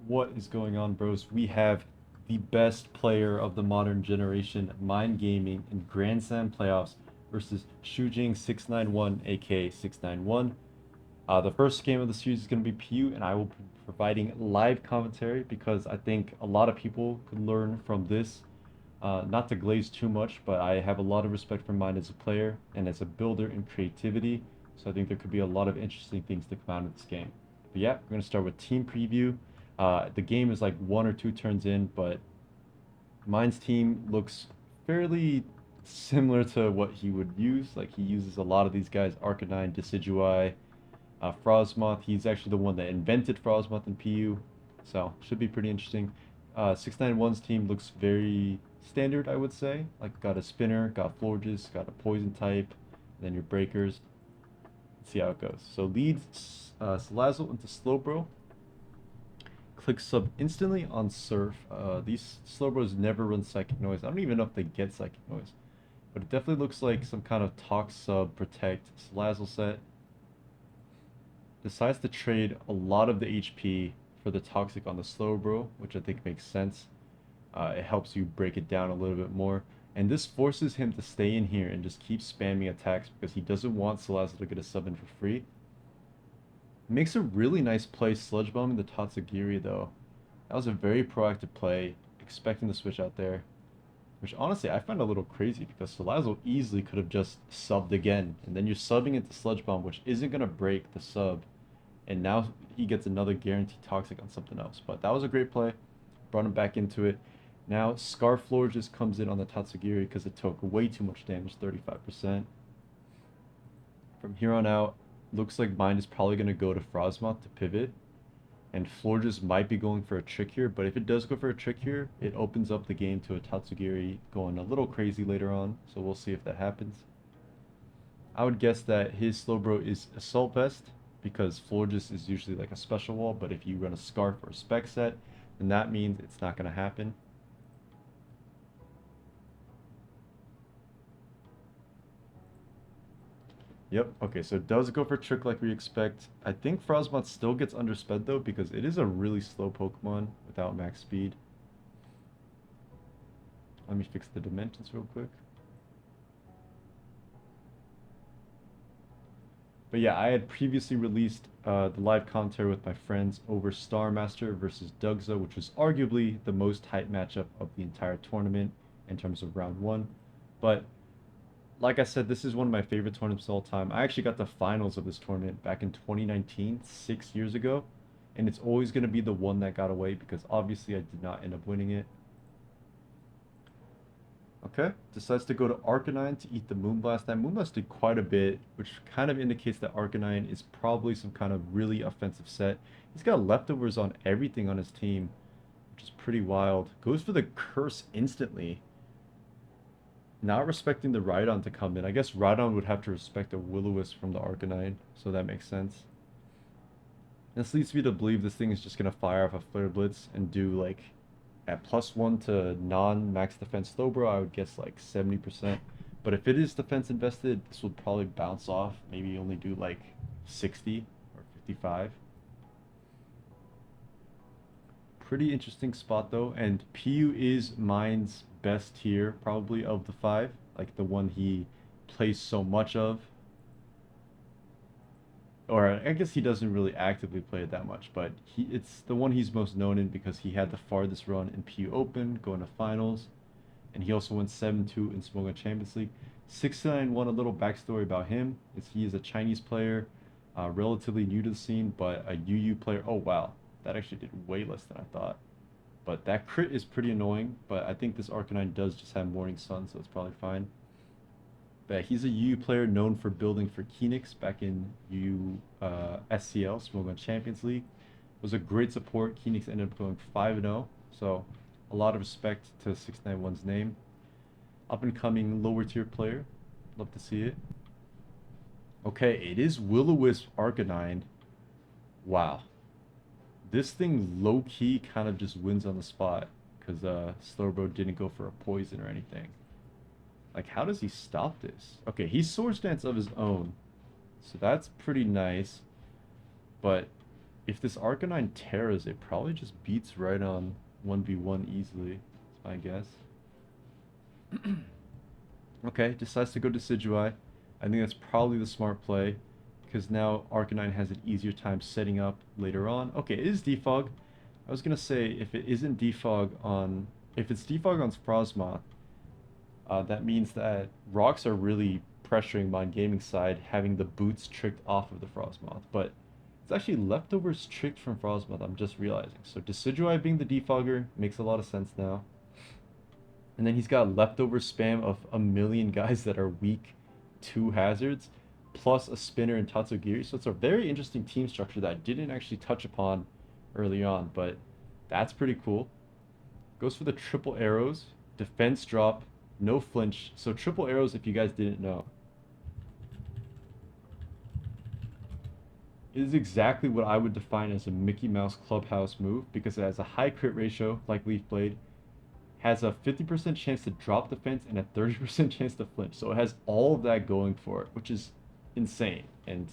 What is going on, bros? We have the best player of the modern generation, Mind Gaming, in Grand Slam playoffs versus Shujing 691, aka 691. The first game of the series is going to be PU, and I will be providing live commentary because I think a lot of people could learn from this. Not to glaze too much, but I have a lot of respect for Mind as a player and as a builder in creativity. So I think there could be a lot of interesting things to come out of this game. But yeah, we're going to start with team preview. The game is like one or two turns in, but Mind's team looks fairly similar to what he would use. Like he uses a lot of these guys, Arcanine, Decidueye, Frosmoth. He's actually the one that invented Frosmoth in PU, so should be pretty interesting. 691's team looks very standard, I would say. Like got a spinner, got Florges, got a poison type, and then your breakers. Let's see how it goes. So leads Salazzle into Slowbro. Click sub instantly on Surf. These Slowbros never run Psychic Noise. I don't even know if they get Psychic Noise. But it definitely looks like some kind of Tox sub protect Salazzle set. Decides to trade a lot of the HP for the Toxic on the Slowbro, which I think makes sense. It helps you break it down a little bit more. And this forces him to stay in here and just keep spamming attacks because he doesn't want Salazzle to get a sub in for free. Makes a really nice play Sludge Bombing the Tatsugiri though. That was a very proactive play, expecting the switch out there. Which honestly I find a little crazy because Salazzle easily could have just subbed again. And then you're subbing into Sludge Bomb, which isn't going to break the sub. And now he gets another guaranteed Toxic on something else. But that was a great play. Brought him back into it. Now Scarflore just comes in on the Tatsugiri because it took way too much damage, 35%. From here on out, looks like Mind is probably going to go to Frosmoth to pivot. And Florges might be going for a trick here, but if it does go for a trick here, it opens up the game to a Tatsugiri going a little crazy later on. So we'll see if that happens. I would guess that his Slowbro is Assault Vest, because Florges is usually like a special wall, but if you run a Scarf or a Spec set, then that means it's not going to happen. Yep, okay, so it does go for Trick like we expect. I think Frosmoth still gets undersped though, because it is a really slow Pokemon without max speed. Let me fix the dimensions real quick. But yeah, I had previously released the live commentary with my friends over Star Master versus Dugza, which was arguably the most hype matchup of the entire tournament in terms of round one. But like I said, this is one of my favorite tournaments of all time. I actually got the finals of this tournament back in 2019, 6 years ago. And it's always going to be the one that got away because obviously I did not end up winning it. Okay, decides to go to Arcanine to eat the Moonblast. That Moonblast did quite a bit, which kind of indicates that Arcanine is probably some kind of really offensive set. He's got leftovers on everything on his team, which is pretty wild. Goes for the Curse instantly. Not respecting the Rhydon to come in. I guess Rhydon would have to respect a Will-O-Wisp from the Arcanine, so that makes sense. This leads me to believe this thing is just going to fire off a Flare Blitz and do like at +1 to non-max defense Slowbro, I would guess like 70%. But if it is defense invested, this will probably bounce off. Maybe only do like 60 or 55. Pretty interesting spot though. And PU is Mind's best tier probably of the five. Like the one he plays so much of. Or I guess he doesn't really actively play it that much, but it's the one he's most known in because he had the farthest run in PU Open, going to finals, and he also went 7-2 in Smogon Champions League. 691, a little backstory about him is he is a Chinese player, relatively new to the scene, but a UU player. Oh wow, that actually did way less than I thought. But that crit is pretty annoying, but I think this Arcanine does just have Morning Sun, so it's probably fine. But he's a UU player known for building for Kenix back in UU SCL, Smogon Champions League. Was a great support. Kenix ended up going 5-0, so a lot of respect to 691's name. Up and coming lower tier player. Love to see it. Okay, it is Will-O-Wisp Arcanine. Wow. This thing low-key kind of just wins on the spot because Slowbro didn't go for a poison or anything. Like, how does he stop this? Okay, he's Swords Dance of his own. So that's pretty nice. But If this Arcanine tears, it probably just beats right on 1v1 easily. That's my guess. Okay, decides to go Decidueye. I think that's probably the smart play, because now Arcanine has an easier time setting up later on. Okay, it is Defog. I was gonna say, if it isn't Defog on... If it's Defog on Frosmoth, that means that rocks are really pressuring Mind Gaming side, having the boots tricked off of the Frosmoth. But it's actually leftovers tricked from Frosmoth, I'm just realizing. So Decidueye being the defogger makes a lot of sense now. And then he's got leftover spam of a million guys that are weak to hazards, plus a spinner and Tatsugiri. So it's a very interesting team structure that I didn't actually touch upon early on, but that's pretty cool. Goes for the triple arrows, defense drop, no flinch. So triple arrows, if you guys didn't know, is exactly what I would define as a Mickey Mouse Clubhouse move, because it has a high crit ratio, like Leaf Blade, has a 50% chance to drop defense and a 30% chance to flinch. So it has all of that going for it, which is insane and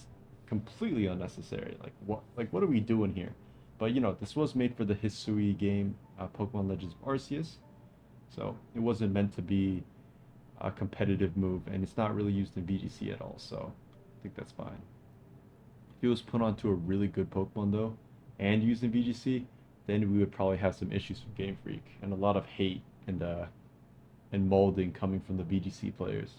completely unnecessary. Like what are we doing here? But you know, this was made for the Hisui game, Pokemon Legends of Arceus. So it wasn't meant to be a competitive move, and it's not really used in VGC at all. So I think that's fine. If it was put onto a really good Pokemon though, and used in VGC, then we would probably have some issues with Game Freak and a lot of hate and molding coming from the VGC players.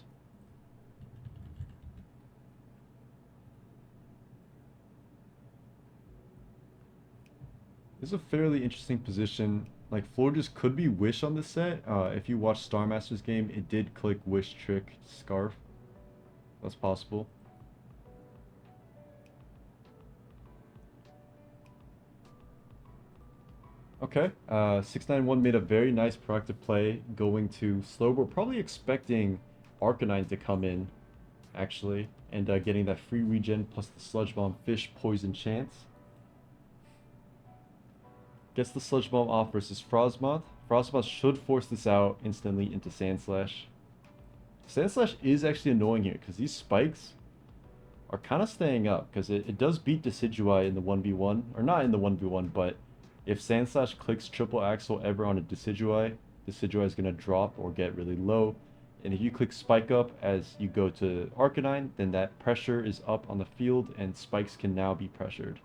This is a fairly interesting position. Like Florges could be Wish on this set. If you watch Star Master's game, it did click Wish Trick Scarf. That's possible. Okay, 691 made a very nice proactive play going to Slowbro, probably expecting Arcanine to come in, actually, and getting that free regen plus the Sludge Bomb Fish Poison chance. Gets the Sludge Bomb off versus Frosmoth. Frosmoth should force this out instantly into Sandslash. Sandslash is actually annoying here, because these spikes are kind of staying up, because it does beat Decidueye in the 1v1, or not in the 1v1, but if Sandslash clicks triple axle ever on a Decidueye, Decidueye is going to drop or get really low. And if you click Spike Up as you go to Arcanine, then that pressure is up on the field and spikes can now be pressured.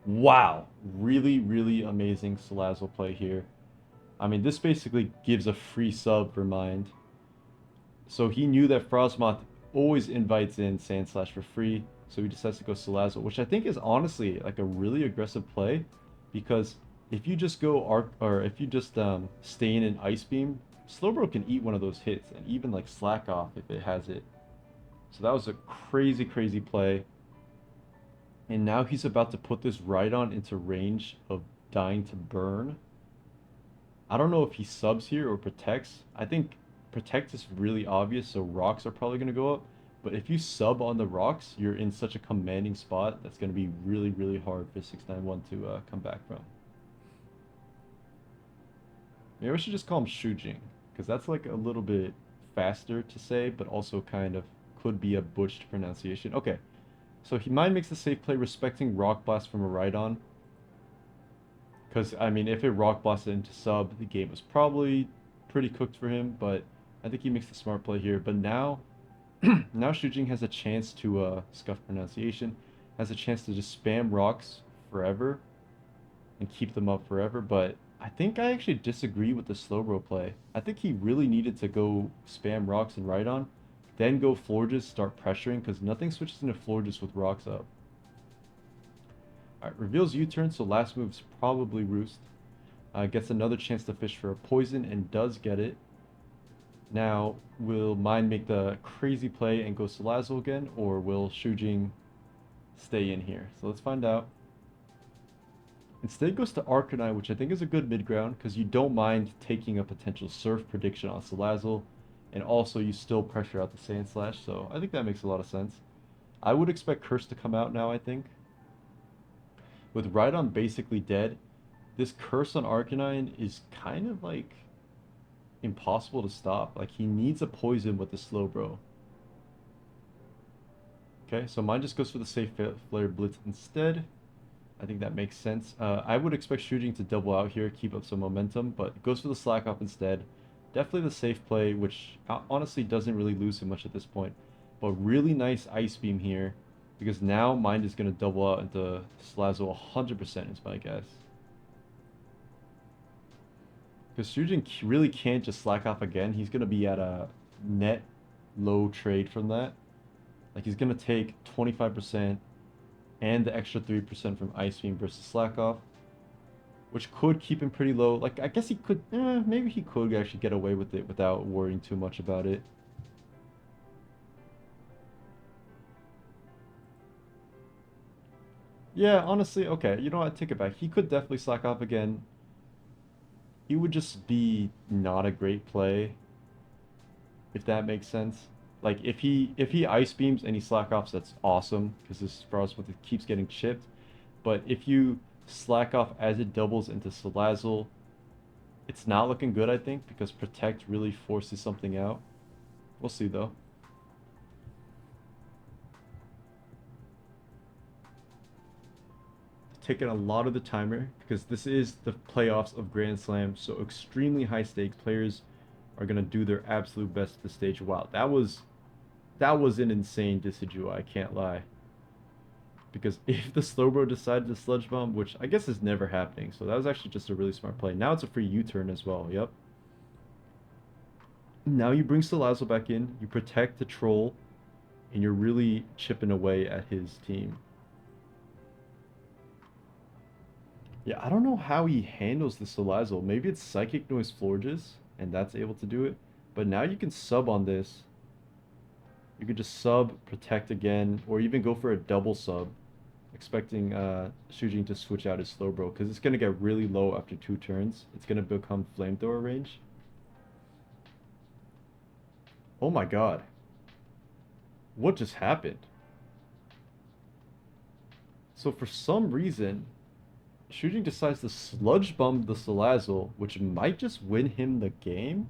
Wow, really, really amazing Salazzle play here. I mean, this basically gives a free sub for Mind. So he knew that Frosmoth always invites in Sandslash for free, so he decides to go Salazzle, which I think is honestly like a really aggressive play. Because if you just go if you just stay in an Ice Beam, Slowbro can eat one of those hits and even like slack off if it has it. So that was a crazy, crazy play. And now he's about to put this Rhydon into range of dying to burn. I don't know if he subs here or protects. I think protect is really obvious, so rocks are probably going to go up. But if you sub on the rocks, you're in such a commanding spot that's going to be really, really hard for 691 to come back from. Maybe I should just call him Shujing, because that's like a little bit faster to say, but also kind of could be a butched pronunciation. Okay, so he Mind makes the safe play respecting Rock Blast from a Rhydon. Because, I mean, if it Rock Blasted into sub, the game was probably pretty cooked for him, but I think he makes the smart play here. But now... now Shujing has a chance to, scuff pronunciation, has a chance to just spam rocks forever and keep them up forever, but I think I actually disagree with the Slowbro play. I think he really needed to go spam rocks and Rhydon, then go Florges, start pressuring, because nothing switches into Florges with rocks up. Alright, reveals U-turn, so last move's probably Roost. Gets another chance to fish for a poison and does get it. Now, will Mind make the crazy play and go Salazzle again, or will Shujing stay in here? So let's find out. Instead goes to Arcanine, which I think is a good mid-ground, because you don't mind taking a potential Surf prediction on Salazzle, and also you still pressure out the Sandslash, so I think that makes a lot of sense. I would expect Curse to come out now, I think. With Rhydon basically dead, this Curse on Arcanine is kind of like... impossible to stop. Like, he needs a poison with the Slowbro. Okay, so Mind just goes for the safe Flare Blitz instead. I think that makes sense. I would expect Shujing to double out here, keep up some momentum, but goes for the slack off instead. Definitely the safe play, which honestly doesn't really lose him much at this point. But really nice Ice Beam here, because now Mind is going to double out into Salazzle 100% is my guess. Because Shujin really can't just slack off again. He's going to be at a net low trade from that. Like he's going to take 25% and the extra 3% from Ice Beam versus slack off, which could keep him pretty low. Like I guess he could, maybe he could actually get away with it without worrying too much about it. Yeah, honestly, okay. You know what? I take it back. He could definitely slack off again. He would just be not a great play, if that makes sense. Like if he ice beams and he slack offs, that's awesome because this Frostwolf keeps getting chipped. But if you slack off as it doubles into Salazzle, it's not looking good, I think, because Protect really forces something out. We'll see though. Taking a lot of the timer because this is the playoffs of Grand Slam, so extremely high stakes. Players are gonna do their absolute best at the stage. Wow, that was an insane Decidueye, I can't lie. Because if the Slowbro decided to Sludge Bomb, which I guess is never happening, so that was actually just a really smart play. Now it's a free U-turn as well, yep. Now you bring Salazzle back in, you protect the Troll, and you're really chipping away at his team. Yeah, I don't know how he handles the Salazzle. Maybe it's Psychic Noise Florges, and that's able to do it. But now you can sub on this. You could just sub, protect again, or even go for a double sub, expecting Shujin to switch out his Slowbro, because it's going to get really low after 2 turns. It's going to become Flamethrower range. Oh my god. What just happened? So for some reason, Shujin decides to Sludge Bomb the Salazzle, which might just win him the game.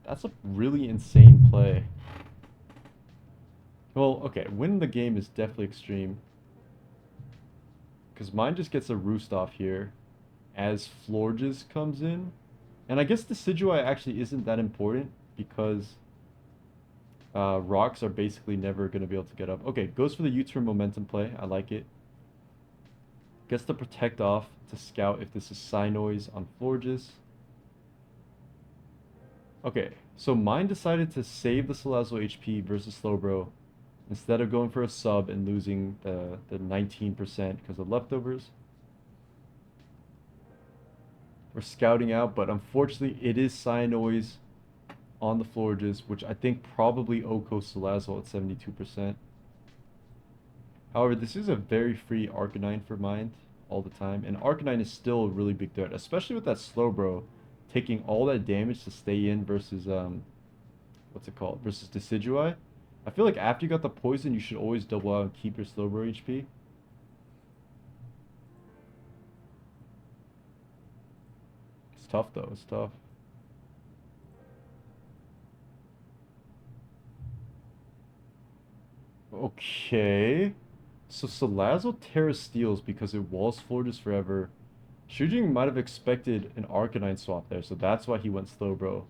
That's a really insane play. Well, okay, win the game is definitely extreme. Because mine just gets a roost off here as Florges comes in. And I guess the Decidueye actually isn't that important because rocks are basically never going to be able to get up. Okay, goes for the U-turn momentum play. I like it. Gets the protect off to scout if this is Cynoise on Florges. Okay, so mine decided to save the Salazzle HP versus Slowbro instead of going for a sub and losing the 19% because of leftovers. We're scouting out, but unfortunately it is Cynoise on the Florges, which I think probably Oko Salazzle at 72%. However, this is a very free Arcanine for Mind all the time, and Arcanine is still a really big threat, especially with that Slowbro taking all that damage to stay in versus what's it called? Versus Decidueye. I feel like after you got the poison, you should always double out and keep your Slowbro HP. It's tough though, it's tough. Okay. So Salazzle Terra Steals because it walls Florges forever. Shujin might have expected an Arcanine swap there, so that's why he went Slowbro.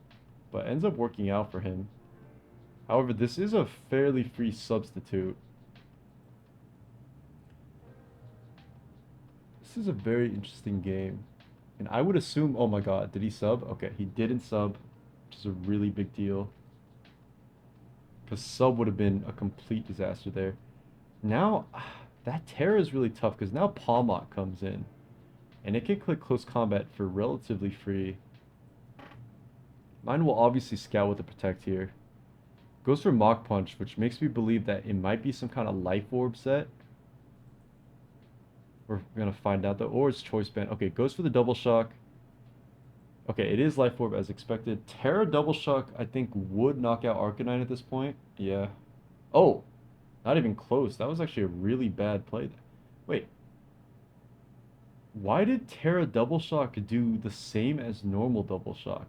But ends up working out for him. However, this is a fairly free substitute. This is a very interesting game. And I would assume, oh my god, did he sub? Okay, he didn't sub, which is a really big deal. Because sub would have been a complete disaster there. Now, that Terra is really tough because now Palmot comes in. And it can click close combat for relatively free. Mine will obviously scout with the protect here. Goes for Mach Punch, which makes me believe that it might be some kind of Life Orb set. We're gonna find out though. Or it's Choice Band. Okay, goes for the Double Shock. Okay, it is Life Orb as expected. Terra Double Shock, I think, would knock out Arcanine at this point. Yeah. Oh! Not even close. That was actually a really bad play. Wait. Why did Terra Double Shock do the same as normal Double Shock?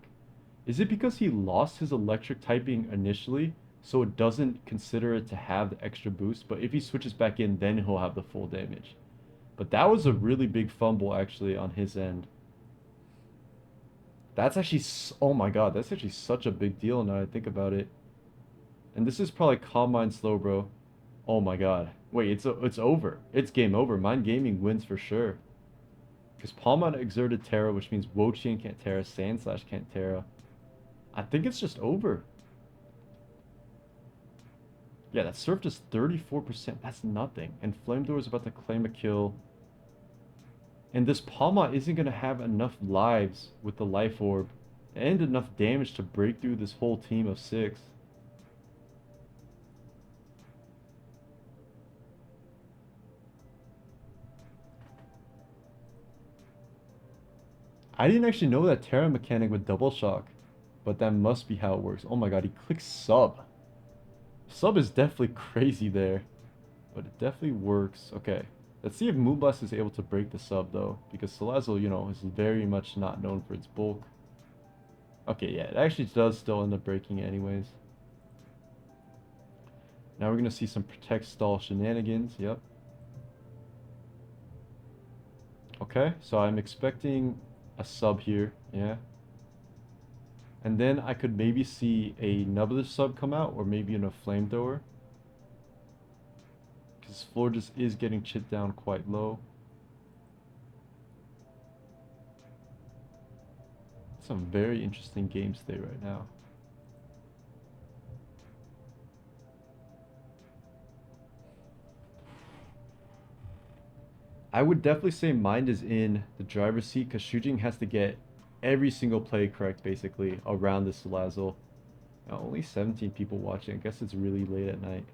Is it because he lost his electric typing initially, so it doesn't consider it to have the extra boost, but if he switches back in, then he'll have the full damage? But that was a really big fumble actually on his end. That's actually, oh my God, that's actually such a big deal now I think about it. And this is probably Calm Mind Slow, bro. Oh my God. Wait, it's over. It's game over. Mind Gaming wins for sure. Because Palm Mind exerted Terra, which means Wo-Chien can't Terra, Sandslash can't Terra. I think it's just over. Yeah, that Surf is 34%. That's nothing. And Flamethrower is about to claim a kill. And this Palma isn't going to have enough lives with the Life Orb and enough damage to break through this whole team of 6. I didn't actually know that Terra mechanic with Double Shock, but that must be how it works. Oh my God, he clicks sub. Sub is definitely crazy there, but it definitely works. Okay, let's see if Moonblast is able to break the sub though, because Salazzle, you know, is very much not known for its bulk. Okay, yeah, it actually does still end up breaking it anyways. Now we're going to see some Protect Stall shenanigans. Yep. Okay, so I'm expecting a sub here. Yeah. And then I could maybe see another sub come out, or maybe in a Flamethrower. Because Florges is getting chipped down quite low. Some very interesting game state right now. I would definitely say Mind is in the driver's seat because Shujing has to get every single play correct basically around this Salazzle. Now, only 17 people watching. I guess it's really late at night.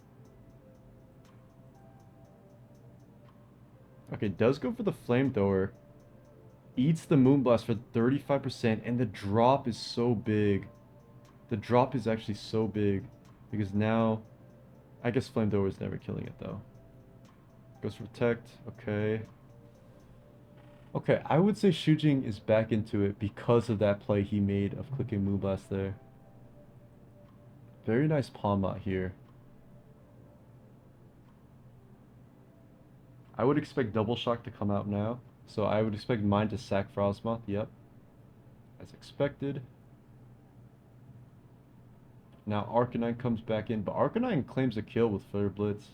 Okay, does go for the Flamethrower. Eats the Moonblast for 35%, and the drop is so big. The drop is actually so big because now, I guess Flamethrower is never killing it though. Goes for Protect. Okay. Okay, I would say Shujing is back into it because of that play he made of clicking Moonblast there. Very nice Palm Mott here. I would expect Double Shock to come out now. So I would expect mine to sack Frostmoth. Yep. As expected. Now Arcanine comes back in, but Arcanine claims a kill with Flare Blitz.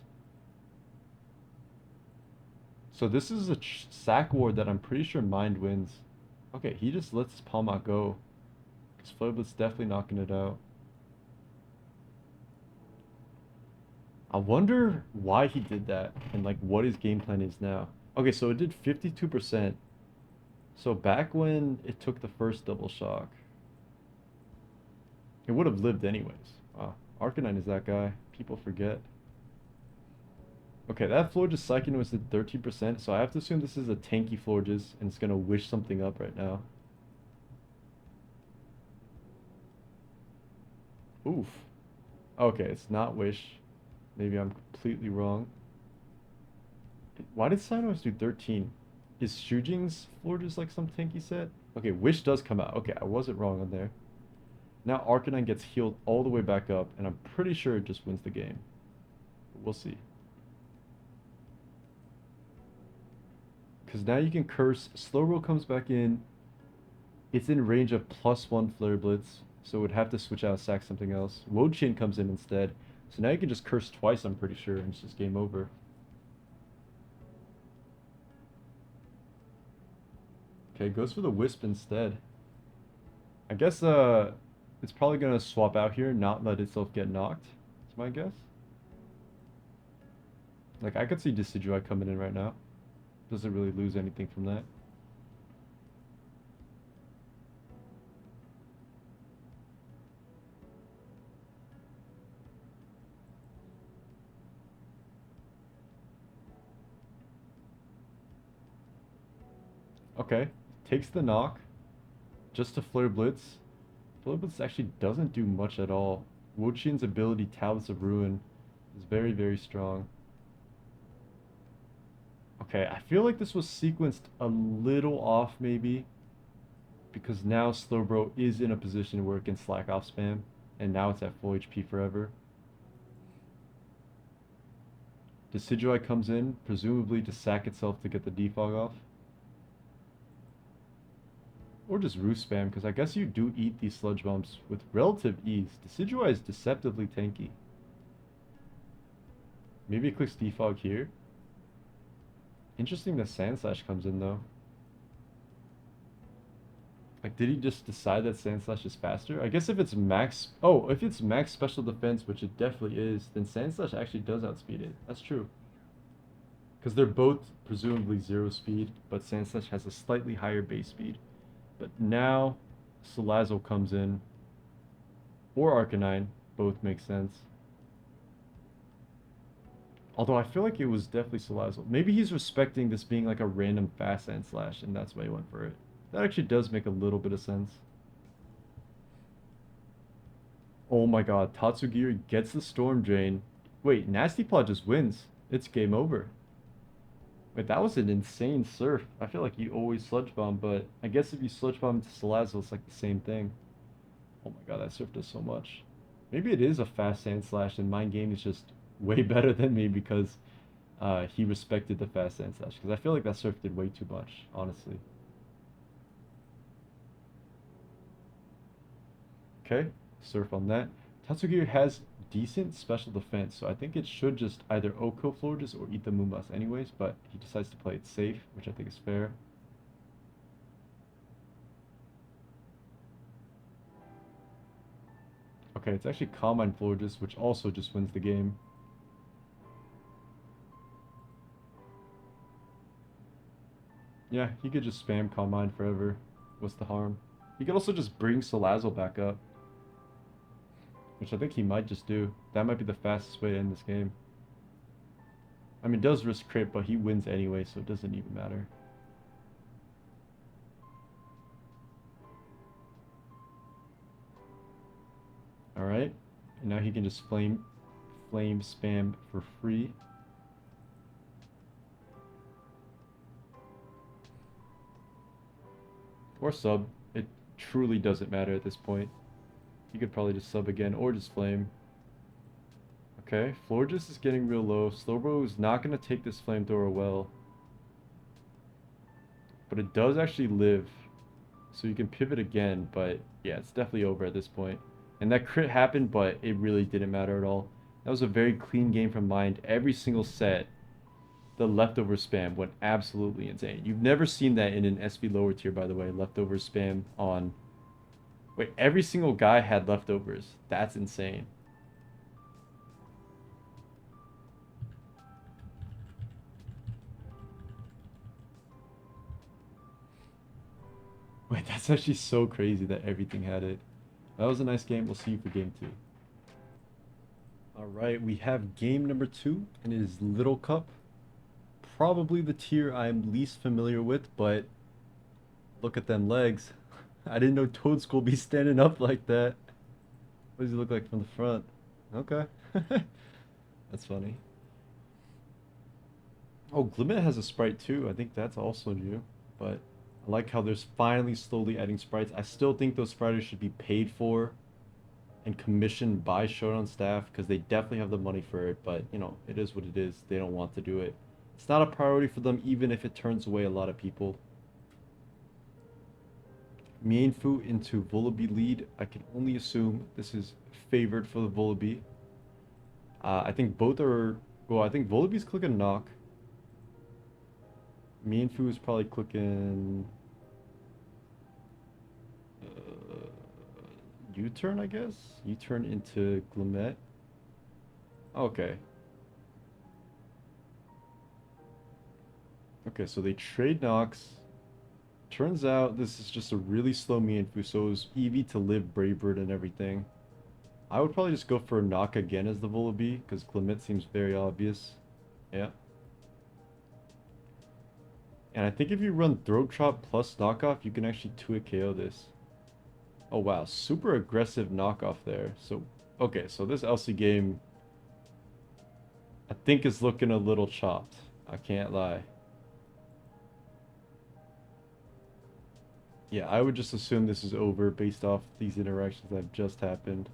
So this is a sack ward that I'm pretty sure Mind wins. Okay, he just lets his Palmot go. Because Flare Blitz definitely knocking it out. I wonder why he did that and like what his game plan is now. Okay, so it did 52%. So back when it took the first double shock, it would have lived anyways. Wow, Arcanine is that guy. People forget. Okay, that Florges Psychic was at 13%, so I have to assume this is a tanky Florges, and it's gonna wish something up right now. Oof. Okay, it's not wish. Maybe I'm completely wrong. Why did Cynos do 13? Is Shujing's Florges like some tanky set? Okay, wish does come out. Okay, I wasn't wrong on there. Now Arcanine gets healed all the way back up, and I'm pretty sure it just wins the game. But we'll see. Because now you can curse. Slowbro comes back in. It's in range of +1 Flare Blitz, so it would have to switch out, sack something else. Wo-Chien comes in instead. So now you can just curse twice, I'm pretty sure, and it's just game over. Okay, goes for the Wisp instead. I guess it's probably gonna swap out here, not let itself get knocked. That's my guess. Like I could see Decidueye coming in right now. Doesn't really lose anything from that. Okay, takes the knock just to Flare Blitz. Flare Blitz actually doesn't do much at all. Wo-Chien's ability, Tablets of Ruin, is very, very strong. Okay, I feel like this was sequenced a little off maybe, because now Slowbro is in a position where it can slack off spam, and now it's at full HP forever. Decidueye comes in, presumably to sack itself to get the defog off. Or just roost spam, because I guess you do eat these sludge bombs with relative ease. Decidueye is deceptively tanky. Maybe it clicks defog here. Interesting that Sandslash comes in though. Like, did he just decide that Sandslash is faster? I guess if it's max... Oh, if it's max special defense, which it definitely is, then Sandslash actually does outspeed it. That's true. Because they're both presumably 0 speed, but Sandslash has a slightly higher base speed. But now, Salazzle comes in. Or Arcanine. Both make sense. Although I feel like it was definitely Salazzle. Maybe he's respecting this being like a random fast Sandslash, and that's why he went for it. That actually does make a little bit of sense. Oh my god, Tatsugiri gets the Storm Drain. Wait, Nasty Plot just wins. It's game over. Wait, that was an insane surf. I feel like you always Sludge Bomb, but I guess if you Sludge Bomb into Salazzle, it's like the same thing. Oh my god, that surf does so much. Maybe it is a fast Sandslash, and Mind Game is just way better than me because he respected the fast Sandslash. Because I feel like that surf did way too much, honestly. Okay, surf on that. Tatsugiri has decent special defense, so I think it should just either OHKO Florges or eat the Moonblast anyways, but he decides to play it safe, which I think is fair. Okay, it's actually Calm Mind Florges, which also just wins the game. Yeah, he could just spam Calm Mind forever. What's the harm? He could also just bring Salazzle back up. Which I think he might just do. That might be the fastest way to end this game. I mean, it does risk crit, but he wins anyway, so it doesn't even matter. Alright. And now he can just flame spam for free. Or sub. It truly doesn't matter at this point. He could probably just sub again or just flame. Okay, Florges is getting real low. Slowbro is not going to take this flamethrower well. But it does actually live. So you can pivot again, but yeah, it's definitely over at this point. And that crit happened, but it really didn't matter at all. That was a very clean game from Mind. Every single set, the leftover spam went absolutely insane. You've never seen that in an SV lower tier, by the way. Leftover spam on... Wait, every single guy had leftovers. That's insane. Wait, that's actually so crazy that everything had it. That was a nice game. We'll see you for game 2. Alright, we have game number 2, and it is Little Cup. Probably the tier I'm least familiar with, but look at them legs. I didn't know Toadstool be standing up like that. What does he look like from the front? Okay. That's funny. Oh, Glimmet has a sprite too. I think that's also new. But I like how there's finally slowly adding sprites. I still think those sprites should be paid for and commissioned by Showdown staff because they definitely have the money for it. But, you know, it is what it is. They don't want to do it. It's not a priority for them even if it turns away a lot of people. Mienfoo into Vullaby lead. I can only assume this is favored for the Vullaby. I think both are... Well, I think Vullaby's clicking Knock. Mienfoo is probably clicking... U-turn, I guess? U-turn into Glimmet. Okay. Okay, so they trade Knocks. Turns out this is just a really slow Mienfoo, so it was Eevee to live Brave Bird and everything. I would probably just go for a Knock again as the Vullaby, because Glimmet seems very obvious. Yeah. And I think if you run Throat Chop plus Knockoff, you can actually 2-hit KO this. Oh wow, super aggressive knockoff there. So, okay, so this LC game, I think is looking a little chopped. I can't lie. Yeah, I would just assume this is over based off these interactions that have just happened.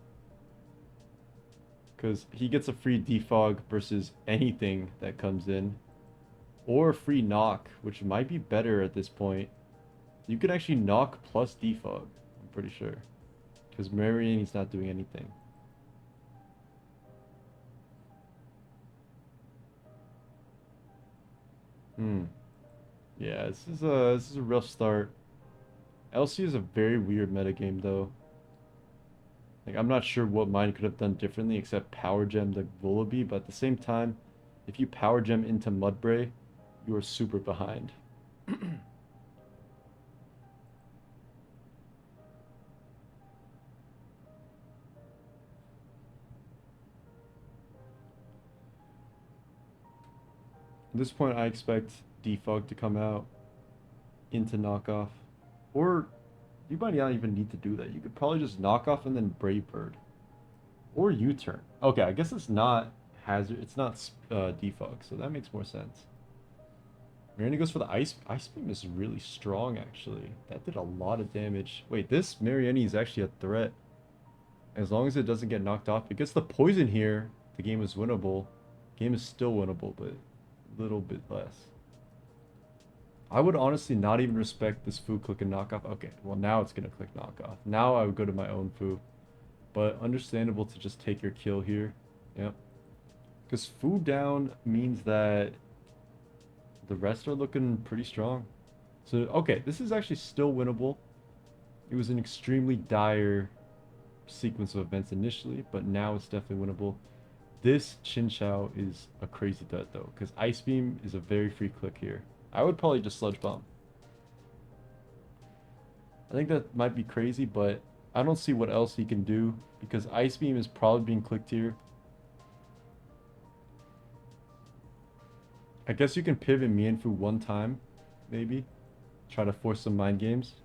Because he gets a free defog versus anything that comes in. Or a free knock, which might be better at this point. You can actually knock plus defog, I'm pretty sure. Because Mariani's not doing anything. Hmm. Yeah, this is a rough start. LC is a very weird metagame though. Like I'm not sure what mine could have done differently except power gem the Vullaby, but at the same time, if you power gem into Mudbray, you are super behind. At this point, I expect Defog to come out into knockoff. Or you might not even need to do that. You could probably just knock off and then Brave Bird. Or U-turn. Okay, I guess it's not hazard. It's not defog, so that makes more sense. Mariani goes for the ice beam is really strong actually. That did a lot of damage. Wait, this Mariani is actually a threat. As long as it doesn't get knocked off, it gets the poison here. The game is winnable. Game is still winnable, but a little bit less. I would honestly not even respect this Fu click and knockoff. Okay, well now it's gonna click knockoff. Now I would go to my own Fu. But understandable to just take your kill here. Yep. Because Fu down means that the rest are looking pretty strong. So, okay, this is actually still winnable. It was an extremely dire sequence of events initially, but now it's definitely winnable. This Chinchou is a crazy dud though, because Ice Beam is a very free click here. I would probably just Sludge Bomb. I think that might be crazy, but I don't see what else he can do, because Ice Beam is probably being clicked here. I guess you can pivot Mienfoo one time, maybe. Try to force some mind games.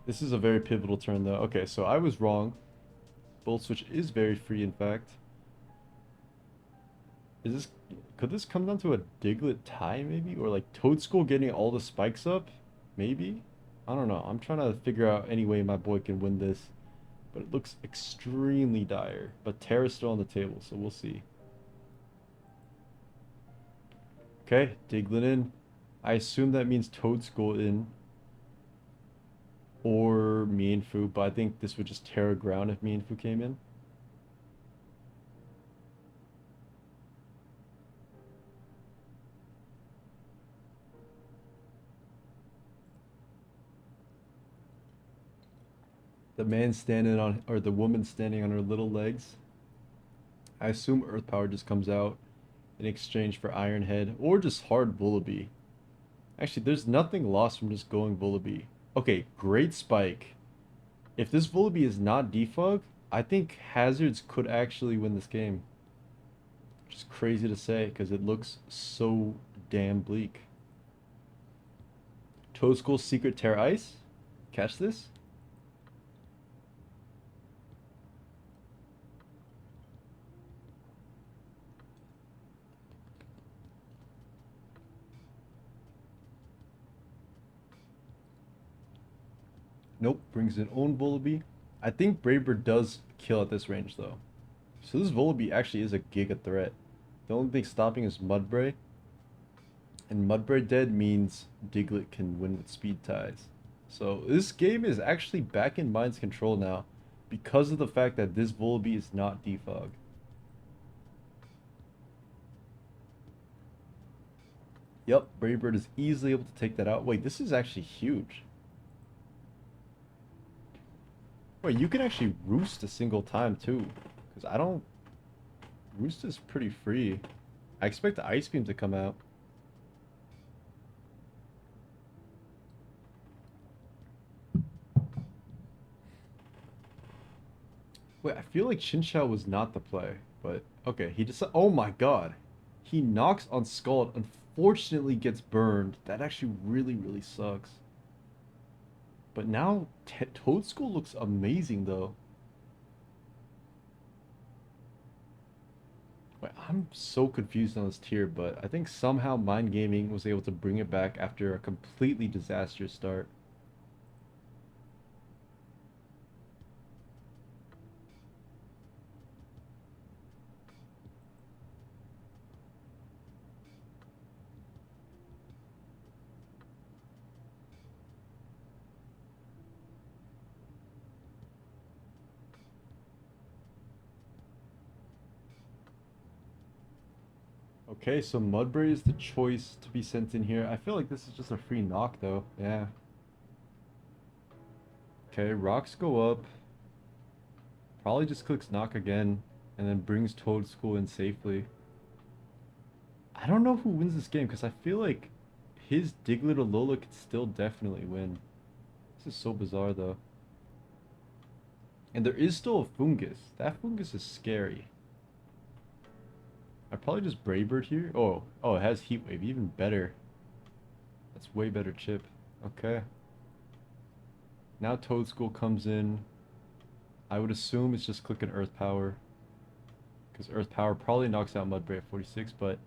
This is a very pivotal turn though. Okay, so I was wrong. Bolt Switch is very free in fact. Could this come down to a Diglett tie maybe? Or like Toadskull getting all the spikes up? Maybe? I don't know. I'm trying to figure out any way my boy can win this. But it looks extremely dire. But Terra's still on the table, so we'll see. Okay, Diglett in. I assume that means Toadskull in. Or Mienfoo, but I think this would just tear ground if Mienfoo came in. The man standing on, or the woman standing on her little legs. I assume Earth Power just comes out in exchange for Iron Head, or just hard Vullaby. Actually, there's nothing lost from just going Vullaby. Okay, great spike. If this Vullaby is not defog, I think Hazards could actually win this game. Which is crazy to say, because it looks so damn bleak. Toadskull Secret Terra Ice? Catch this? Nope, brings in own Vullaby. I think Braver does kill at this range though. So this Vullaby actually is a giga threat. The only thing stopping is Mudbray. And Mudbray dead means Diglett can win with speed ties. So this game is actually back in Mind's control now because of the fact that this Vullaby is not defog. Yep, Brave Bird is easily able to take that out. Wait, this is actually huge. Wait, you can actually roost a single time too. Because I don't... Roost is pretty free. I expect the Ice Beam to come out. Wait, I feel like Chinchou was not the play, but okay, he just, oh my god. He knocks on Skull, unfortunately gets burned. That actually really sucks. But now Toadskull looks amazing though. Wait, I'm so confused on this tier, but I think somehow Mind Gaming was able to bring it back after a completely disastrous start. Okay, so Mudbray is the choice to be sent in here. I feel like this is just a free knock though. Yeah. Okay, rocks go up. Probably just clicks knock again and then brings Toad School in safely. I don't know who wins this game because I feel like his Diglett Alola could still definitely win. This is so bizarre though. And there is still a Fungus. That Fungus is scary. I'd probably just Brave Bird here. Oh, it has Heat Wave. Even better. That's way better chip. Okay. Now Toad School comes in. I would assume it's just clicking Earth Power. Because Earth Power probably knocks out Mudbray at 46, but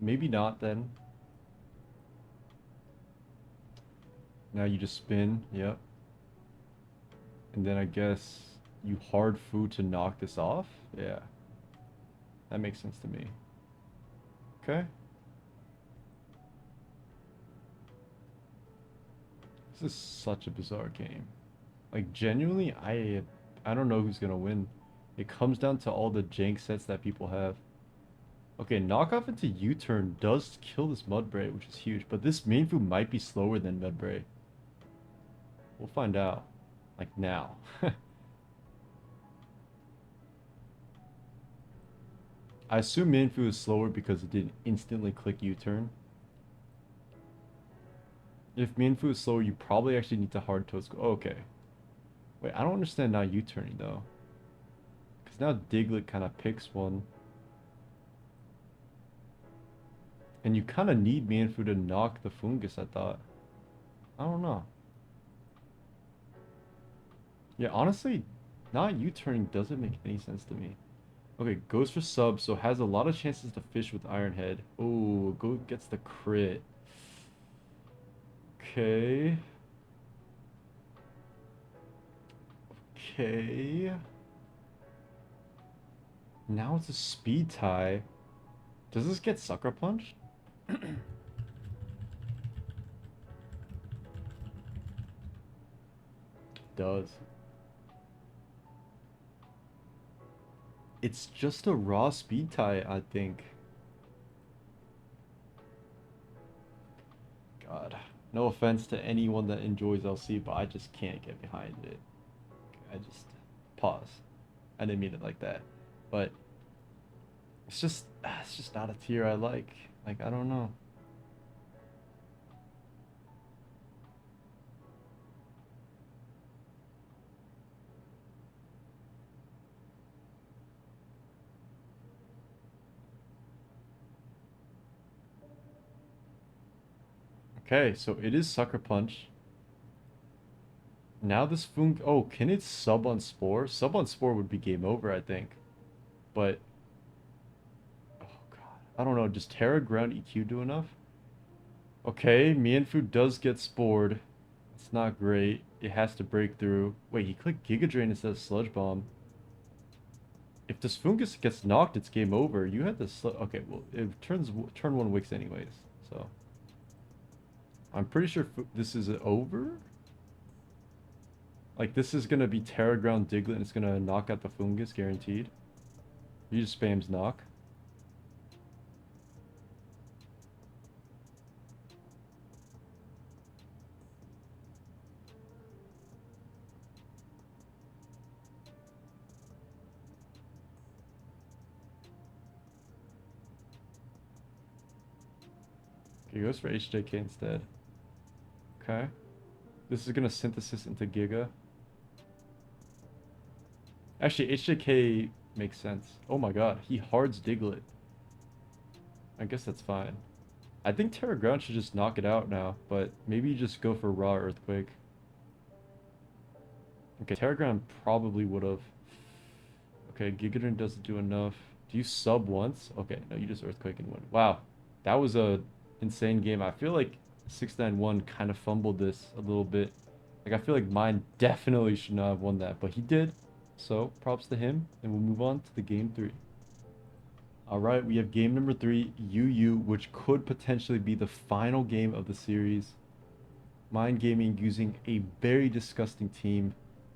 maybe not then. Now you just spin. Yep. And then I guess you hard food to knock this off? Yeah. That makes sense to me. Okay. This is such a bizarre game. Like genuinely, I don't know who's gonna win. It comes down to all the jank sets that people have. Okay, knockoff into U-turn does kill this Mudbray, which is huge, but this Mienfoo might be slower than Mudbray. We'll find out. Like now. I assume Mienfoo is slower because it didn't instantly click U-turn. If Mienfoo is slower, you probably actually need to hard toast. Oh, okay. Wait, I don't understand now U-turning though. Because now Diglett kind of picks one. And you kind of need Mienfoo to knock the Fungus, I thought. I don't know. Yeah, honestly, not U-turning doesn't make any sense to me. Okay, goes for sub, so has a lot of chances to fish with Iron Head. Oh, go gets the crit. Okay. Okay. Now it's a speed tie. Does this get Sucker Punch? Does. It's just a raw speed tie, I think. God. No offense to anyone that enjoys LC, but I just can't get behind it. I just pause. I didn't mean it like that. But it's just not a tier I like. Like I don't know. Okay, so it is Sucker Punch. Now this Fung... Oh, can it sub on Spore? Sub on Spore would be game over, I think. But... Oh, God. I don't know. Does Terra Ground EQ do enough? Okay, Mienfoo does get Spored. It's not great. It has to break through. Wait, he clicked Giga Drain instead of Sludge Bomb. If this Fungus gets knocked, it's game over. You had this... Okay, well, it turn one Wicks anyways. So... I'm pretty sure this is over? Like, this is gonna be Terra Ground Diglett and it's gonna knock out the Fungus, guaranteed. He just spams knock. Okay, he goes for HJK instead. Okay. This is gonna synthesis into Giga. Actually, HJK makes sense. Oh my god, he hards Diglett. I guess that's fine. I think Terra Ground should just knock it out now, but maybe just go for Raw Earthquake. Okay, Terra Ground probably would have. Okay, Giga Drain doesn't do enough. Do you sub once? Okay, no, you just Earthquake and win. Wow, that was a insane game. I feel like 691 kind of fumbled this a little bit. Like, I feel like mine definitely should not have won that, but he did. So, props to him, and we'll move on to the game 3. All right, we have game number 3, UU, which could potentially be the final game of the series. Mind Gaming using a very disgusting team.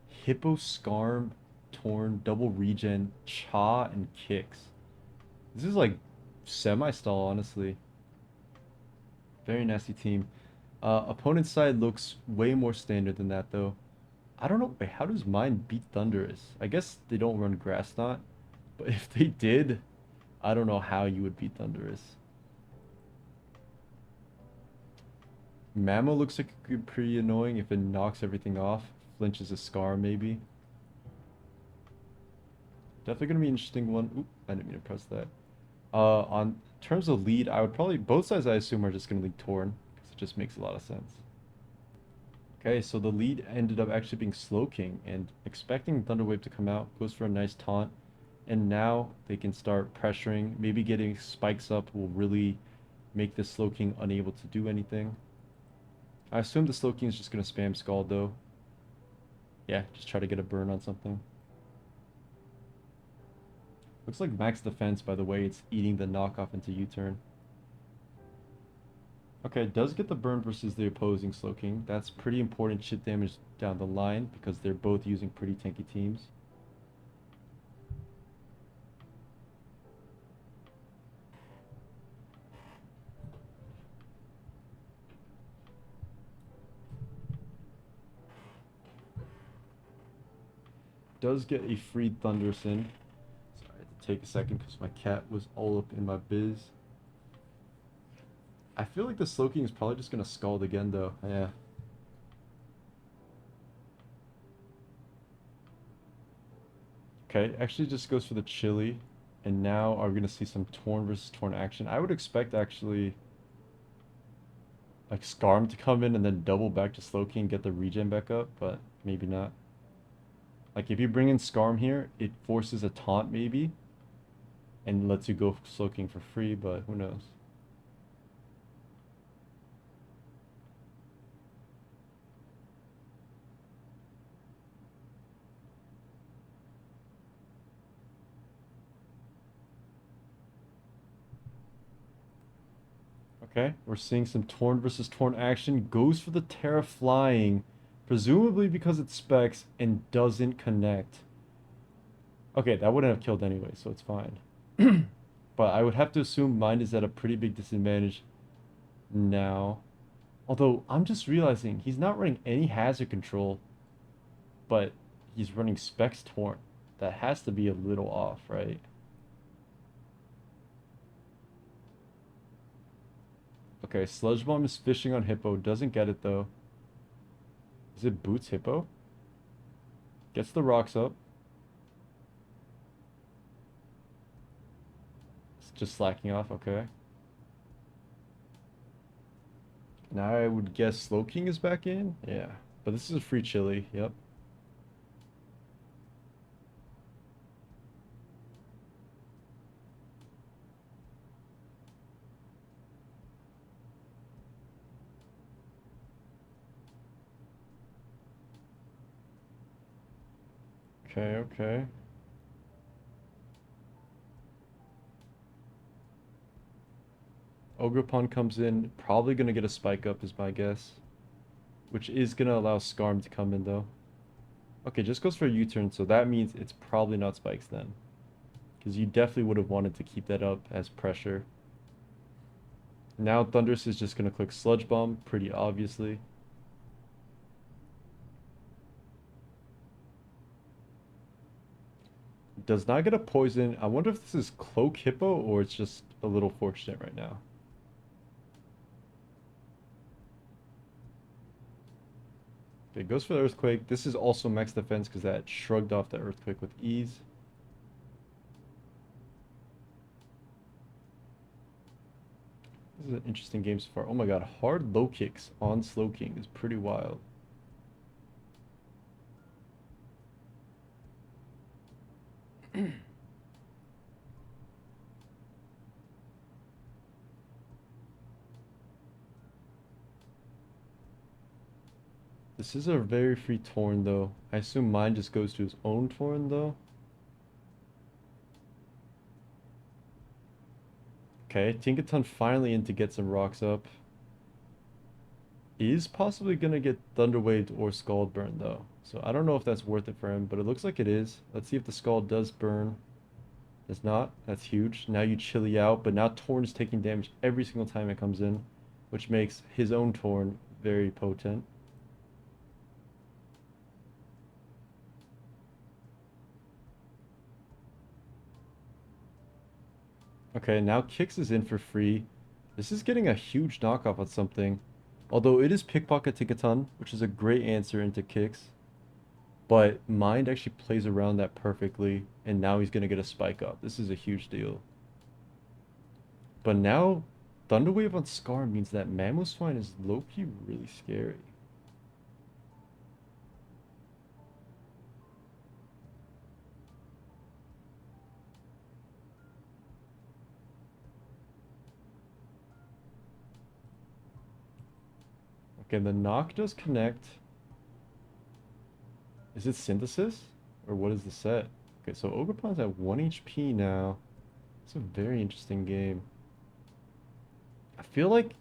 Hippo, Skarm, Torn, double regen, Cha, and Kicks. This is like semi-stall, honestly. Very nasty team. Opponent's side looks way more standard than that, though. I don't know. Wait, how does mine beat Thunderous? I guess they don't run Grass Knot. But if they did, I don't know how you would beat Thunderous. Mammo looks like it could be pretty annoying if it knocks everything off. Flinches a Scar, maybe. Definitely gonna be an interesting one. Oop, I didn't mean to press that. On terms of lead, I would probably both sides I assume are just gonna lead Torn because it just makes a lot of sense. Okay, so the lead ended up actually being Slowking, and expecting Thunderwave to come out, goes for a nice taunt, and now they can start pressuring. Maybe getting spikes up will really make the Slowking unable to do anything. I assume the Slowking is just gonna spam Scald though. Yeah, just try to get a burn on something. Looks like max defense by the way it's eating the knockoff into U-turn. Okay, it does get the burn versus the opposing Slowking. That's pretty important shit damage down the line because they're both using pretty tanky teams. Does get a free Thunderous in. Sorry, I had to take a second because my cat was all up in my biz. I feel like the Slowking is probably just gonna Scald again though. Yeah. Okay, actually just goes for the Chili. And now are we gonna see some Torn versus Torn action? I would expect actually like Skarm to come in and then double back to Slowking and get the regen back up, but maybe not. Like if you bring in Skarm here, it forces a taunt maybe and lets you go Slowking for free, but who knows. Okay, we're seeing some Torn versus Torn action. Goes for the Terra Flying, presumably because it specs and doesn't connect. Okay, that wouldn't have killed anyway, so it's fine. But I would have to assume mine is at a pretty big disadvantage now. Although, I'm just realizing he's not running any hazard control, but he's running Specs Torn. That has to be a little off, right? Okay, Sludge Bomb is fishing on Hippo. Doesn't get it, though. Is it Boots Hippo? Gets the rocks up. It's just slacking off, okay. Now I would guess Slowking is back in? Yeah. But this is a free Chili, yep. Okay, okay. Ogerpon comes in, probably gonna get a spike up is my guess. Which is gonna allow Skarm to come in though. Okay, just goes for a U-turn, so that means it's probably not spikes then. Because you definitely would have wanted to keep that up as pressure. Now Thundurus is just gonna click Sludge Bomb, pretty obviously. Does not get a poison. I wonder if this is Cloak Hippo or it's just a little fortunate right now. Okay, goes for the Earthquake. This is also max defense because that shrugged off the Earthquake with ease. This is an interesting game so far. Oh my god, hard low kicks on Slowking is pretty wild. This is a very free Torn though. I assume mine just goes to his own Torn though. Okay, Tinkaton finally in to get some rocks up. Is possibly gonna get Thunderwaved or Scald Burn though. So I don't know if that's worth it for him, but it looks like it is. Let's see if the Scald does burn. Does not. That's huge. Now you Chili out, but now Torn is taking damage every single time it comes in, which makes his own Torn very potent. Okay, now Kix is in for free. This is getting a huge knockoff on something. Although it is Pickpocket Tinkaton, which is a great answer into Kix. But Mind actually plays around that perfectly, and now he's going to get a spike up. This is a huge deal. But now, Thunderwave on Scar means that Mamoswine is low-key really scary. Okay, the knock does connect. Is it Synthesis? Or what is the set? Okay, so Ogerpon's at 1 HP now. It's a very interesting game. I feel like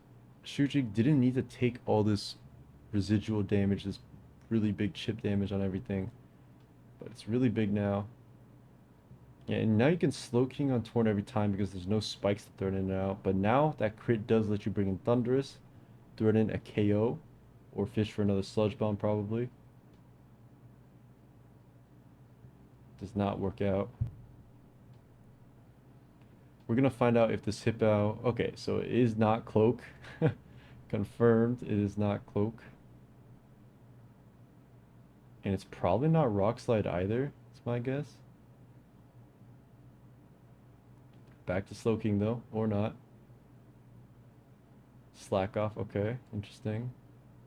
Shuji didn't need to take all this residual damage, this really big chip damage on everything. But it's really big now. Yeah, and now you can slow king on Torn every time because there's no spikes to throw in and out. But now that crit does let you bring in Thunderous, throw in a KO, or fish for another Sludge Bomb probably. Does not work out. We're gonna find out if this Hippo... Okay, so it is not Cloak. Confirmed, it is not Cloak. And it's probably not Rock Slide either, it's my guess. Back to Slowking though, or not. Slack off, okay, interesting.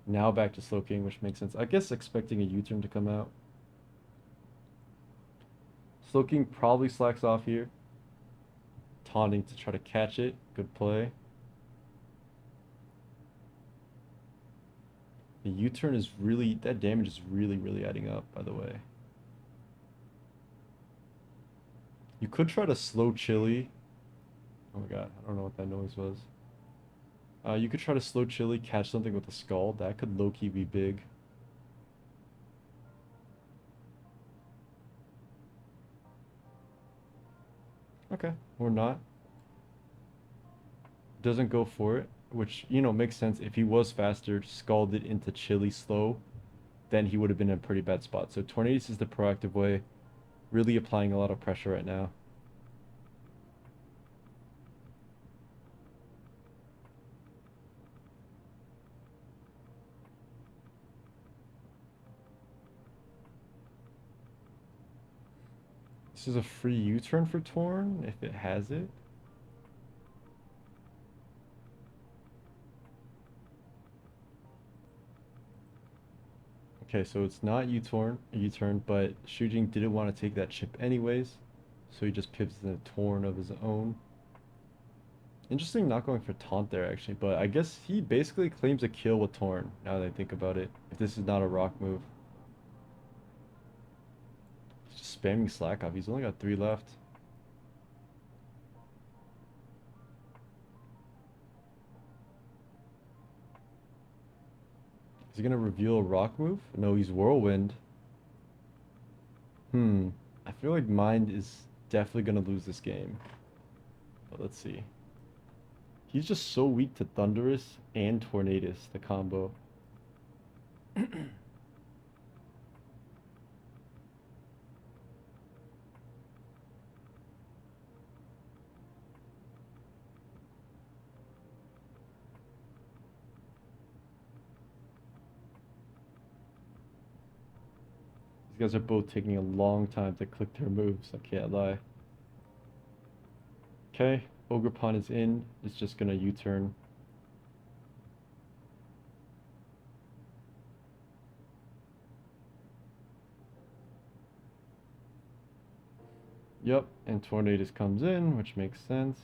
Now back to Slowking, which makes sense. I guess expecting a U-turn to come out. Slowking probably slacks off here. Taunting to try to catch it. Good play. The U-turn is really... That damage is really, really adding up, by the way. You could try to slow Chili. Oh my god, I don't know what that noise was. You could try to slow Chili, catch something with a Skull. That could low-key be big. Okay, or not. Doesn't go for it, which, you know, makes sense. If he was faster, scalded into Chili slow, then he would have been in a pretty bad spot. So Tornadus is the proactive way, really applying a lot of pressure right now. This is a free U-turn for Torn, if it has it. Okay, so it's not U-turn, but Shujing didn't want to take that chip anyways, so he just pivots in a Torn of his own. Interesting not going for Taunt there, actually, but I guess he basically claims a kill with Torn, now that I think about it, if this is not a rock move. He's just spamming Slack off, he's only got 3 left. Is he gonna reveal a rock move? No, he's Whirlwind. I feel like Mind is definitely gonna lose this game. But let's see. He's just so weak to Thunderous and Tornadus, the combo. These guys are both taking a long time to click their moves, I can't lie. Okay, Ogerpon is in. It's just gonna U-turn. Yep, and Tornadus comes in, which makes sense.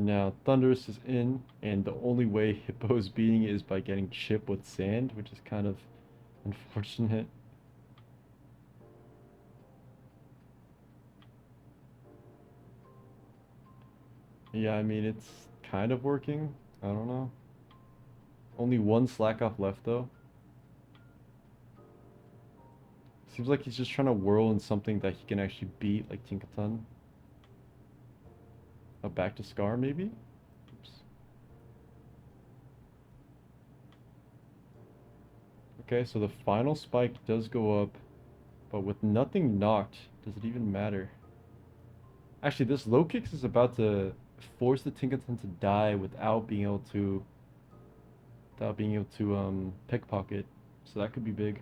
And now Thunderous is in, and the only way Hippo is beating it is by getting chip with sand, which is kind of unfortunate. Yeah, I mean, it's kind of working. I don't know. Only one slack off left, though. Seems like he's just trying to whirl in something that he can actually beat, like Tinkaton. Back to Scar, maybe? Oops. Okay, so the final spike does go up, but with nothing knocked, does it even matter? Actually, this low kicks is about to force the Tinkaton to die without being able to pickpocket. So that could be big.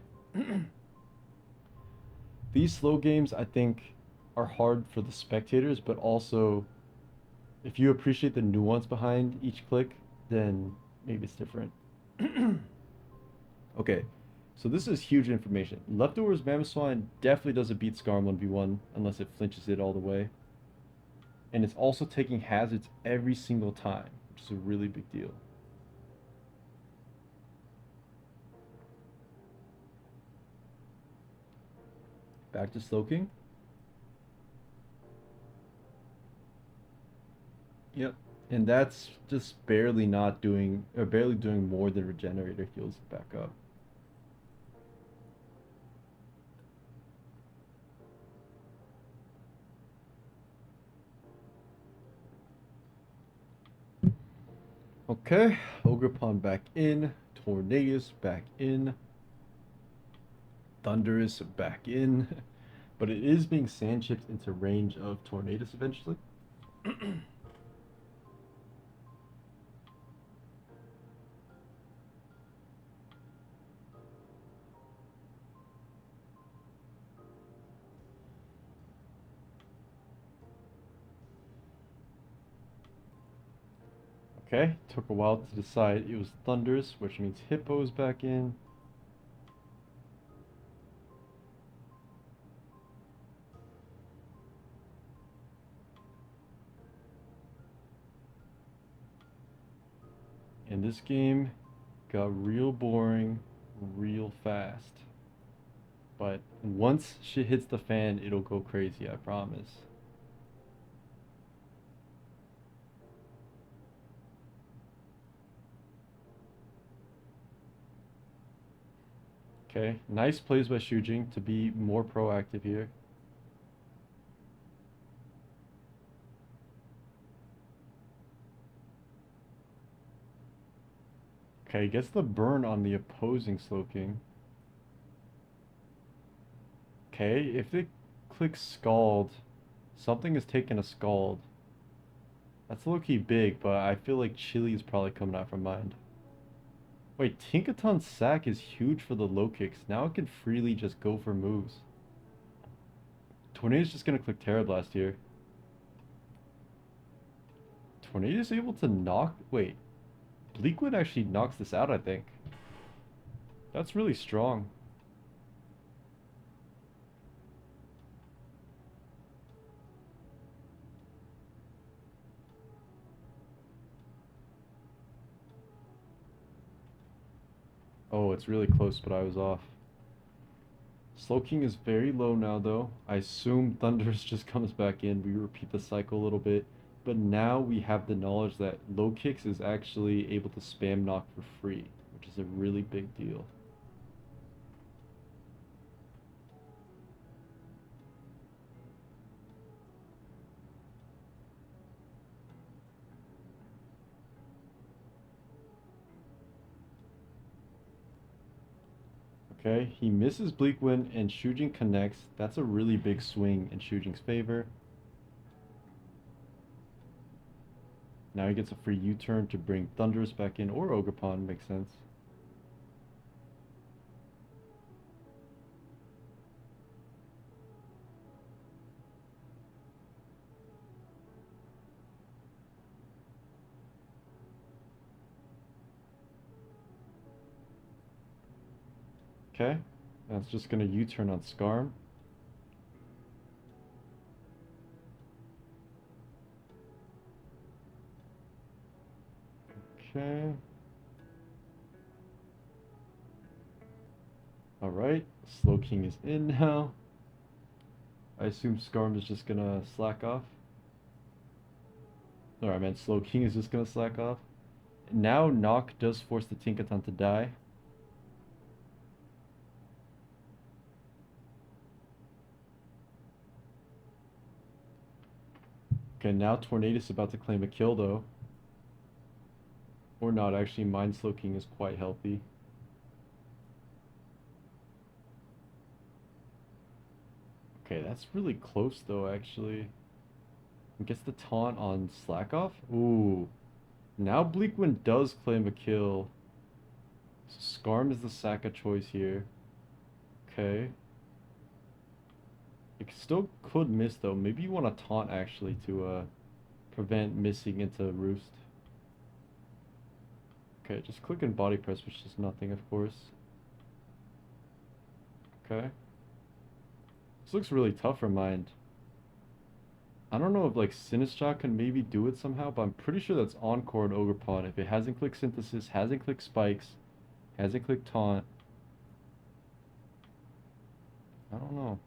These slow games, I think, are hard for the spectators, but also if you appreciate the nuance behind each click, then maybe it's different. Okay, so this is huge information. Leftovers Mamoswine definitely doesn't beat Scar 1v1 unless it flinches it all the way. And it's also taking hazards every single time, which is a really big deal. Back to Slowking. Yep. And that's just barely not doing, or barely doing more than Regenerator heals it back up. Okay, Ogerpon back in, Tornadus back in, Thunderous back in, but it is being sand chipped into range of Tornadus eventually. Okay, took a while to decide it was Thunderous, which means Hippo's back in. And this game got real boring real fast. But once shit hits the fan, it'll go crazy, I promise. Okay, nice plays by Shujing to be more proactive here. Okay, gets the burn on the opposing Slowking. Okay, if it clicks Scald, something is taking a Scald. That's low-key big, but I feel like Chili is probably coming out from mind. Wait, Tinkaton's sack is huge for the low kicks. Now it can freely just go for moves. Tornado's just gonna click Terra Blast here. Tornado's able to knock... Wait, Bleakwood actually knocks this out, I think. That's really strong. Oh, it's really close, but I was off. Slowking is very low now, though. I assume Thunderous just comes back in. We repeat the cycle a little bit. But now we have the knowledge that low kicks is actually able to spam knock for free, which is a really big deal. Okay, he misses Bleakwind and Shujin connects. That's a really big swing in Shujin's favor. Now he gets a free U-turn to bring Thunderous back in, or Ogerpon, makes sense. Okay, that's just gonna U-turn on Skarm. Okay. Alright, Slowking is in now. I assume Skarm is just gonna slack off. Alright, man, Slowking is just gonna slack off. Now Knock does force the Tinkaton to die. Okay, now Tornadus about to claim a kill though. Or not, actually, Mind Slowking is quite healthy. Okay, that's really close though, actually. Gets the taunt on Slack Off? Ooh. Now Bleakwind does claim a kill. So Skarm is the Saka choice here. Okay. It still could miss though. Maybe you want to taunt actually to prevent missing into Roost. Okay, just click and body press, which is nothing of course. Okay. This looks really tough for Mind. I don't know if like Sinistcha can maybe do it somehow, but I'm pretty sure that's Encore and Ogerpon. If it hasn't clicked Synthesis, hasn't clicked Spikes, hasn't clicked Taunt. I don't know.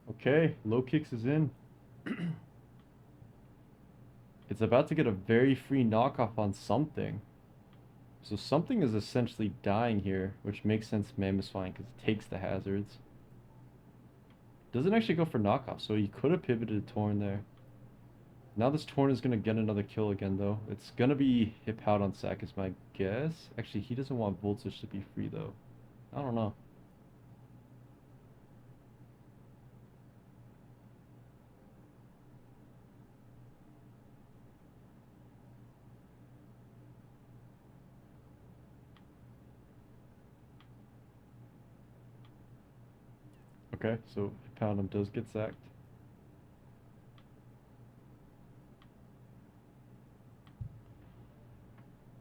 Okay, Low Kicks is in. It's about to get a very free knockoff on something. So something is essentially dying here, which makes sense Mamoswine because it takes the hazards. Doesn't actually go for knockoff, so he could have pivoted Torn there. Now this Torn is going to get another kill again, though. It's going to be Hippowed on Sack is my guess. Actually, he doesn't want Voltage to be free, though. I don't know. Okay, so Hippowdon does get sacked.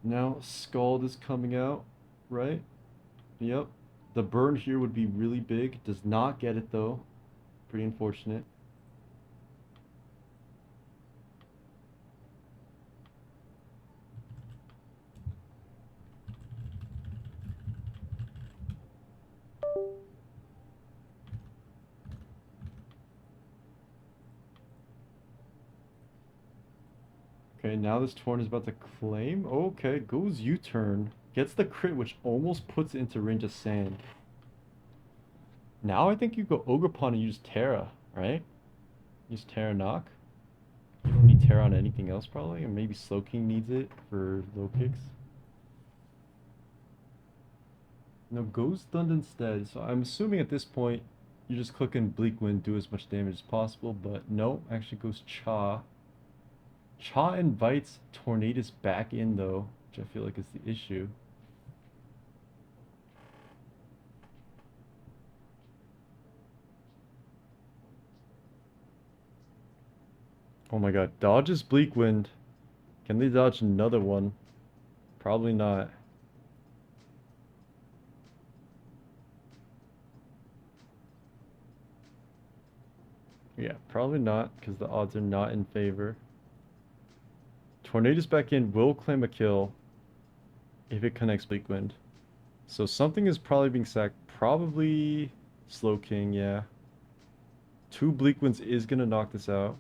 Now Scald is coming out, right? Yep. The burn here would be really big. Does not get it, though. Pretty unfortunate. Okay, now this Torn is about to claim. Okay, goes U-turn. Gets the crit, which almost puts it into range of Sand. Now I think you go Ogerpon and use Terra, right? Use Terra Knock. You don't need Terra on anything else, probably. Or maybe Slowking needs it for low kicks. No, goes Thund instead. So I'm assuming at this point, you just click in Bleakwind, do as much damage as possible. But no, actually goes Cha. Cha invites Tornadus back in, though, which I feel like is the issue. Oh my god, dodges Bleakwind. Can they dodge another one? Probably not. Yeah, probably not, because the odds are not in favor. Tornadus back in will claim a kill if it connects Bleakwind. So something is probably being sacked. Probably Slowking, yeah. Two Bleakwinds is going to knock this out.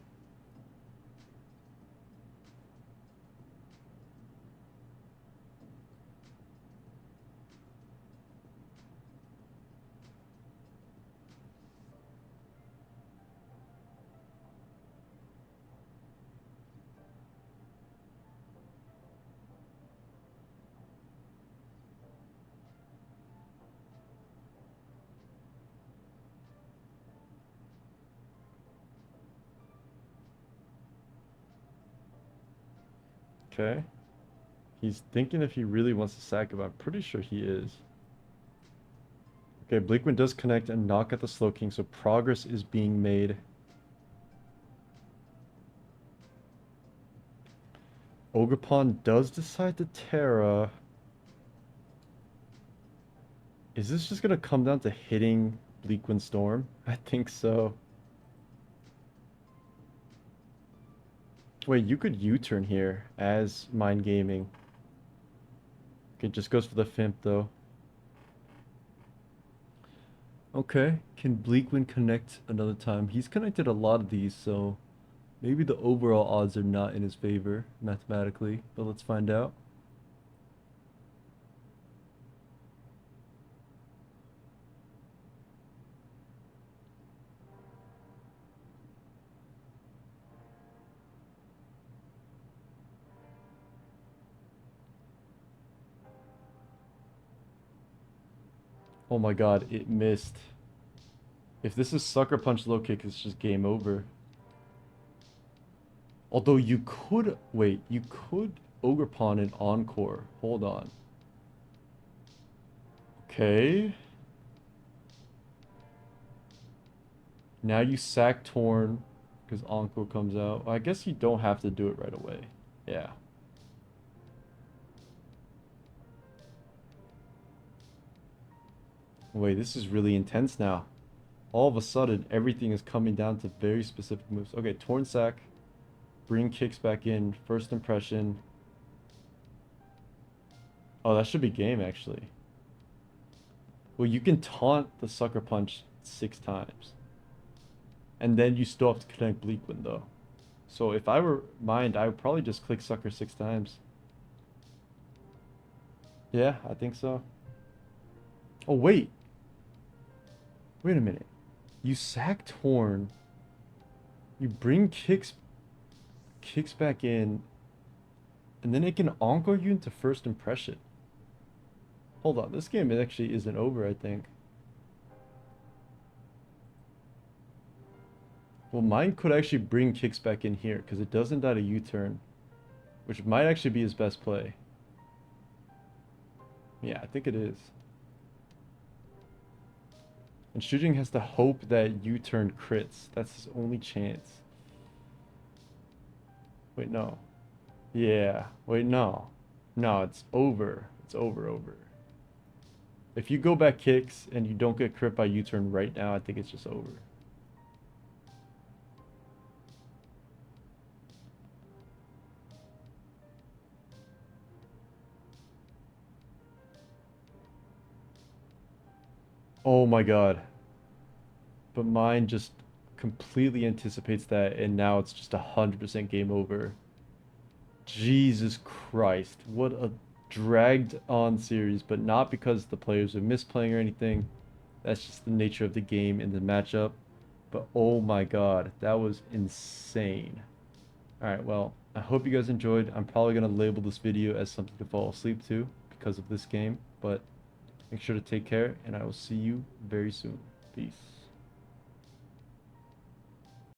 Okay. He's thinking if he really wants to sack him. I'm pretty sure he is. Okay, Bleakwind does connect and knock at the Slowking, so progress is being made. Ogerpon does decide to Terra. Is this just gonna come down to hitting Bleakwind Storm? I think so. Wait, you could U-turn here as Mind Gaming. Okay, just goes for the Fimp though. Okay, can Bleakwind connect another time? He's connected a lot of these, so maybe the overall odds are not in his favor mathematically, but let's find out. Oh my god, it missed. If this is Sucker Punch low kick, it's just game over. Although you could, wait, you could Ogre Pawn and Encore. Hold on. Okay. Now you sack Torn because Encore comes out. I guess you don't have to do it right away. Yeah. Wait, this is really intense now. All of a sudden, everything is coming down to very specific moves. Okay, Torn sack. Bring kicks back in. First impression. Oh, that should be game, actually. Well, you can taunt the Sucker Punch 6 times. And then you still have to connect Bleakwind, though. So if I were Mind, I would probably just click Sucker 6 times. Yeah, I think so. Oh, wait. Wait a minute. You sack Torn. You bring kicks back in. And then it can Encore you into first impression. Hold on, this game actually isn't over, I think. Well, mine could actually bring kicks back in here, because it doesn't die to U-turn. Which might actually be his best play. Yeah, I think it is. And Shujing has to hope that U-turn crits. That's his only chance. Wait, no. Yeah. Wait, no. No, it's over. It's over. If you go back kicks and you don't get crit by U-turn right now, I think it's just over. Oh my god. But mine just completely anticipates that, and now it's just 100% game over. Jesus Christ. What a dragged on series, but not because the players are misplaying or anything. That's just the nature of the game and the matchup. But oh my god, that was insane. Alright, well, I hope you guys enjoyed. I'm probably going to label this video as something to fall asleep to because of this game, but make sure to take care, and I will see you very soon. Peace.